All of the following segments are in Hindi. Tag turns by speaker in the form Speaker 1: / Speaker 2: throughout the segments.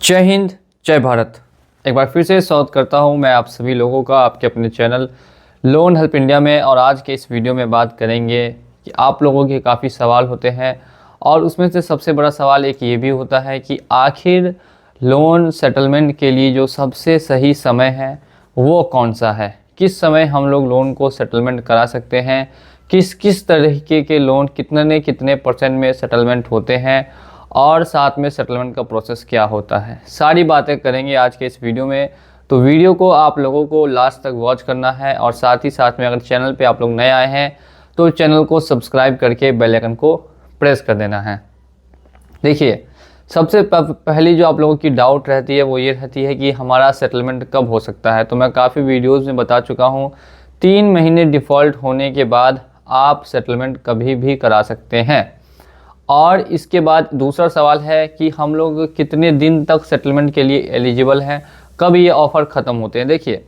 Speaker 1: जय हिंद, जय भारत। एक बार फिर से स्वागत करता हूं मैं आप सभी लोगों का आपके अपने चैनल लोन हेल्प इंडिया में। और आज के इस वीडियो में बात करेंगे कि आप लोगों के काफ़ी सवाल होते हैं और उसमें से सबसे बड़ा सवाल एक ये भी होता है कि आखिर लोन सेटलमेंट के लिए जो सबसे सही समय है वो कौन सा है, किस समय हम लोग लोन को सेटलमेंट करा सकते हैं, किस किस तरीके के लोन कितने परसेंट में सेटलमेंट होते हैं और साथ में सेटलमेंट का प्रोसेस क्या होता है। सारी बातें करेंगे आज के इस वीडियो में। तो वीडियो को आप लोगों को लास्ट तक वॉच करना है और साथ ही साथ में अगर चैनल पे आप लोग नए आए हैं तो चैनल को सब्सक्राइब करके बेल आइकन को प्रेस कर देना है। देखिए, सबसे पहली जो आप लोगों की डाउट रहती है वो ये रहती है कि हमारा सेटलमेंट कब हो सकता है। तो मैं काफ़ी वीडियोज़ में बता चुका हूँ, 3 महीने डिफ़ॉल्ट होने के बाद आप सेटलमेंट कभी भी करा सकते हैं। और इसके बाद दूसरा सवाल है कि हम लोग कितने दिन तक सेटलमेंट के लिए एलिजिबल हैं, कब ये ऑफ़र ख़त्म होते हैं। देखिए,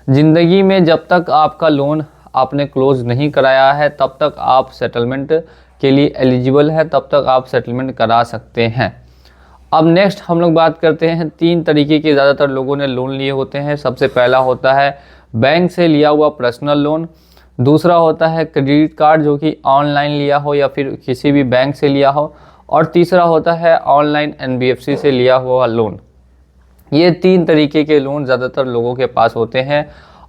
Speaker 1: ज़िंदगी में जब तक आपका लोन आपने क्लोज़ नहीं कराया है तब तक आप सेटलमेंट के लिए एलिजिबल है, तब तक आप सेटलमेंट करा सकते हैं। अब नेक्स्ट हम लोग बात करते हैं, 3 तरीके के ज़्यादातर लोगों ने लोन लिए होते हैं। सबसे पहला होता है बैंक से लिया हुआ पर्सनल लोन, दूसरा होता है क्रेडिट कार्ड जो कि ऑनलाइन लिया हो या फिर किसी भी बैंक से लिया हो, और तीसरा होता है ऑनलाइन एनबीएफसी से लिया हुआ लोन। ये 3 तरीके के लोन ज़्यादातर लोगों के पास होते हैं।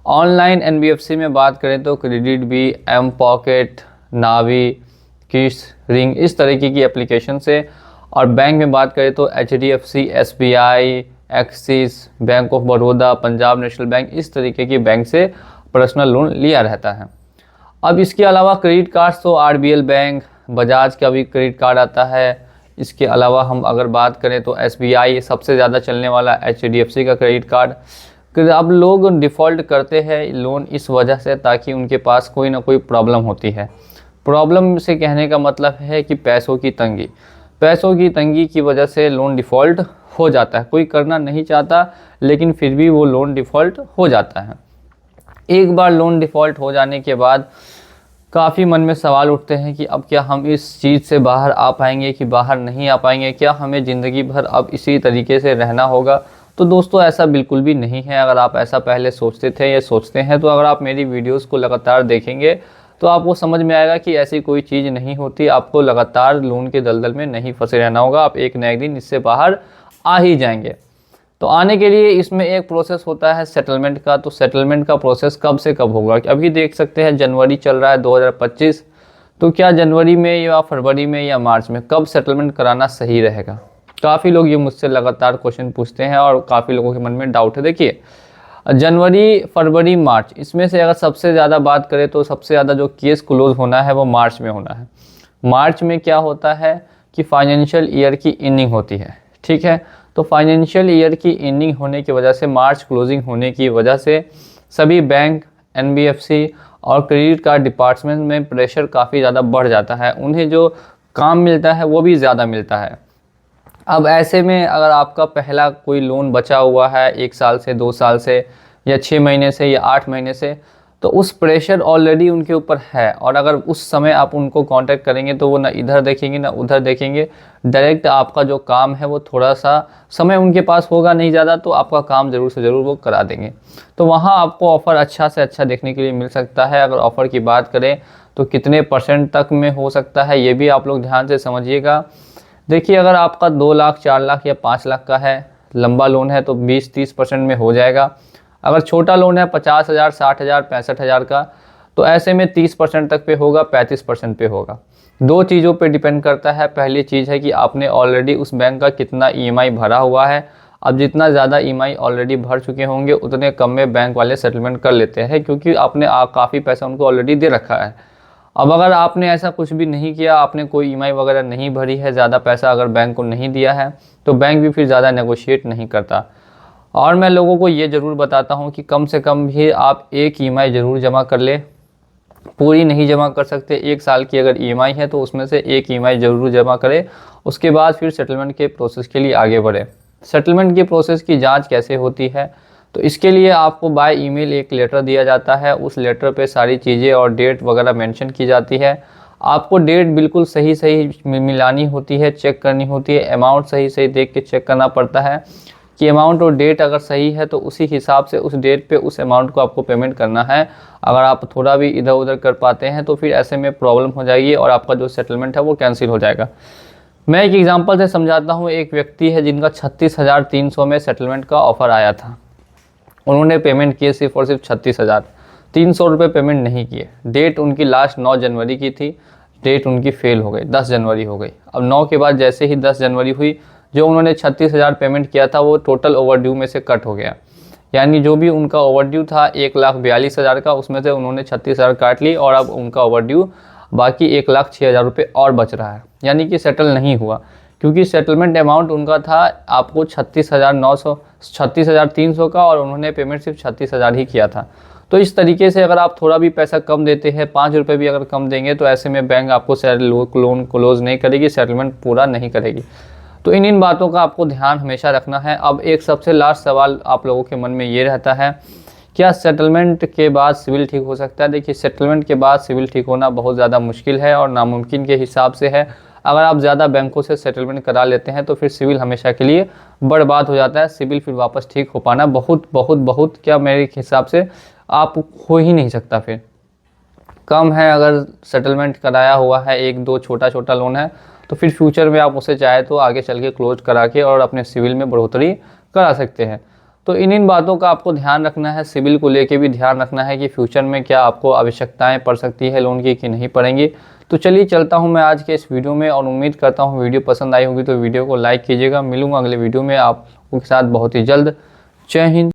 Speaker 1: ऑनलाइन एनबीएफसी में बात करें तो क्रेडिट बी, एम पॉकेट, नावी, किस, रिंग, इस तरीके की एप्लीकेशन से। और बैंक में बात करें तो HDFC, SBI, axis, bank of Baroda, Punjab national bank, इस तरीके की बैंक से पर्सनल लोन लिया रहता है। अब इसके अलावा क्रेडिट कार्ड्स तो आरबीएल बैंक, बजाज का भी क्रेडिट कार्ड आता है। इसके अलावा हम अगर बात करें तो एसबीआई, सबसे ज़्यादा चलने वाला एचडीएफसी का क्रेडिट कार्ड। अब लोग डिफ़ॉल्ट करते हैं लोन इस वजह से ताकि उनके पास कोई ना कोई प्रॉब्लम होती है। प्रॉब्लम से कहने का मतलब है कि पैसों की तंगी की वजह से लोन डिफ़ॉल्ट हो जाता है। कोई करना नहीं चाहता लेकिन फिर भी वो लोन डिफ़ॉल्ट हो जाता है। एक बार लोन डिफ़ॉल्ट हो जाने के बाद काफ़ी मन में सवाल उठते हैं कि अब क्या हम इस चीज़ से बाहर आ पाएंगे कि बाहर नहीं आ पाएंगे, क्या हमें ज़िंदगी भर अब इसी तरीके से रहना होगा। तो दोस्तों, ऐसा बिल्कुल भी नहीं है। अगर आप ऐसा पहले सोचते थे या सोचते हैं तो अगर आप मेरी वीडियोस को लगातार देखेंगे तो आपको समझ में आएगा कि ऐसी कोई चीज़ नहीं होती। आपको लगातार लोन के दलदल में नहीं फंसे रहना होगा, आप एक न एक दिन इससे बाहर आ ही जाएंगे। तो आने के लिए इसमें एक प्रोसेस होता है सेटलमेंट का। तो सेटलमेंट का प्रोसेस कब से कब होगा, अभी देख सकते हैं जनवरी चल रहा है 2025। तो क्या जनवरी में या फरवरी में या मार्च में कब सेटलमेंट कराना सही रहेगा। काफ़ी लोग ये मुझसे लगातार क्वेश्चन पूछते हैं और काफ़ी लोगों के मन में डाउट है। देखिए, जनवरी, फरवरी, मार्च, इसमें से अगर सबसे ज़्यादा बात करें तो सबसे ज़्यादा जो केस क्लोज होना है वो मार्च में होना है। मार्च में क्या होता है कि फाइनेंशियल ईयर की इनिंग होती है, ठीक है। तो फाइनेंशियल ईयर की एंडिंग होने की वजह से, मार्च क्लोजिंग होने की वजह से सभी बैंक, एनबीएफसी और क्रेडिट कार्ड डिपार्टमेंट में प्रेशर काफ़ी ज़्यादा बढ़ जाता है। उन्हें जो काम मिलता है वो भी ज़्यादा मिलता है। अब ऐसे में अगर आपका पहला कोई लोन बचा हुआ है 1 साल से, 2 साल से या 6 महीने से या 8 महीने से, तो उस प्रेशर ऑलरेडी उनके ऊपर है। और अगर उस समय आप उनको कांटेक्ट करेंगे तो वो ना इधर देखेंगे ना उधर देखेंगे, डायरेक्ट आपका जो काम है वो थोड़ा सा समय उनके पास होगा नहीं ज़्यादा, तो आपका काम ज़रूर से ज़रूर वो करा देंगे। तो वहाँ आपको ऑफ़र अच्छा से अच्छा देखने के लिए मिल सकता है। अगर ऑफ़र की बात करें तो कितने % तक में हो सकता है ये भी आप लोग ध्यान से समझिएगा। देखिए, अगर आपका 2 लाख, 4 लाख या 5 लाख का है, लंबा लोन है, तो 20-30% में हो जाएगा। अगर छोटा लोन है 50,000, 60,000, 65,000 का, तो ऐसे में 30% तक पे होगा, 35% पे होगा। 2 चीज़ों पे डिपेंड करता है। पहली चीज़ है कि आपने ऑलरेडी उस बैंक का कितना ईएमआई भरा हुआ है। अब जितना ज़्यादा ईएमआई ऑलरेडी भर चुके होंगे उतने कम में बैंक वाले सेटलमेंट कर लेते हैं, क्योंकि आपने काफ़ी पैसा उनको ऑलरेडी दे रखा है। अब अगर आपने ऐसा कुछ भी नहीं किया, आपने कोई ईएमआई वगैरह नहीं भरी है, ज़्यादा पैसा अगर बैंक को नहीं दिया है, तो बैंक भी फिर ज़्यादा नेगोशिएट नहीं करता। और मैं लोगों को ये ज़रूर बताता हूँ कि कम से कम भी आप एक ईएमआई ज़रूर जमा कर ले। पूरी नहीं जमा कर सकते, 1 साल की अगर ईएमआई है तो उसमें से एक ईएमआई ज़रूर जमा करें। उसके बाद फिर सेटलमेंट के प्रोसेस के लिए आगे बढ़े। सेटलमेंट की प्रोसेस की जाँच कैसे होती है, तो इसके लिए आपको बाय ईमेल एक लेटर दिया जाता है। उस लेटर पे सारी चीज़ें और डेट वगैरह मेंशन की जाती है। आपको डेट बिल्कुल सही मिलानी होती है, चेक करनी होती है, अमाउंट सही देख के चेक करना पड़ता है। कि अमाउंट और डेट अगर सही है तो उसी हिसाब से उस डेट पे उस अमाउंट को आपको पेमेंट करना है। अगर आप थोड़ा भी इधर उधर कर पाते हैं तो फिर ऐसे में प्रॉब्लम हो जाएगी और आपका जो सेटलमेंट है वो कैंसिल हो जाएगा। मैं एक एग्जांपल से समझाता हूँ। एक व्यक्ति है जिनका 36,300 में सेटलमेंट का ऑफ़र आया था। उन्होंने पेमेंट किए सिर्फ और सिर्फ 36,300 रुपये पेमेंट नहीं किए। डेट उनकी लास्ट 9 जनवरी की थी, डेट उनकी फेल हो गई, 10 जनवरी हो गई। अब 9 के बाद जैसे ही 10 जनवरी हुई, जो उन्होंने 36,000 पेमेंट किया था वो टोटल ओवरड्यू में से कट हो गया। यानी जो भी उनका ओवरड्यू था 1,42,000 का, उसमें से उन्होंने 36,000 काट ली और अब उनका ओवरड्यू बाकी 1,06,000 रुपये और बच रहा है। यानी कि सेटल नहीं हुआ, क्योंकि सेटलमेंट अमाउंट उनका था आपको 36,300 का और उन्होंने पेमेंट सिर्फ 36,000 ही किया था। तो इस तरीके से अगर आप थोड़ा भी पैसा कम देते हैं, 5 रुपये भी अगर कम देंगे, तो ऐसे में बैंक आपको लोन क्लोज नहीं करेगी, सेटलमेंट पूरा नहीं करेगी। तो इन बातों का आपको ध्यान हमेशा रखना है। अब एक सबसे लास्ट सवाल आप लोगों के मन में ये रहता है, क्या सेटलमेंट के बाद सिविल ठीक हो सकता है? देखिए, सेटलमेंट के बाद सिविल ठीक होना बहुत ज़्यादा मुश्किल है और नामुमकिन के हिसाब से है। अगर आप ज़्यादा बैंकों से सेटलमेंट करा लेते हैं तो फिर सिविल हमेशा के लिए बर्बाद हो जाता है। सिविल फिर वापस ठीक हो पाना बहुत बहुत बहुत क्या मेरे हिसाब से आप हो ही नहीं सकता। फिर कम है, अगर सेटलमेंट कराया हुआ है, 1-2 छोटा लोन है, तो फिर फ्यूचर में आप उसे चाहे तो आगे चल के क्लोज करा के और अपने सिविल में बढ़ोतरी करा सकते हैं। तो इन बातों का आपको ध्यान रखना है। सिविल को लेके भी ध्यान रखना है कि फ्यूचर में क्या आपको आवश्यकताएं पड़ सकती है लोन की कि नहीं पड़ेंगी। तो चलिए चलता हूं मैं आज के इस वीडियो में और उम्मीद करता हूं वीडियो पसंद आई होगी तो वीडियो को लाइक कीजिएगा। मिलूंगा अगले वीडियो में आपके साथ बहुत ही जल्द। जय हिंद।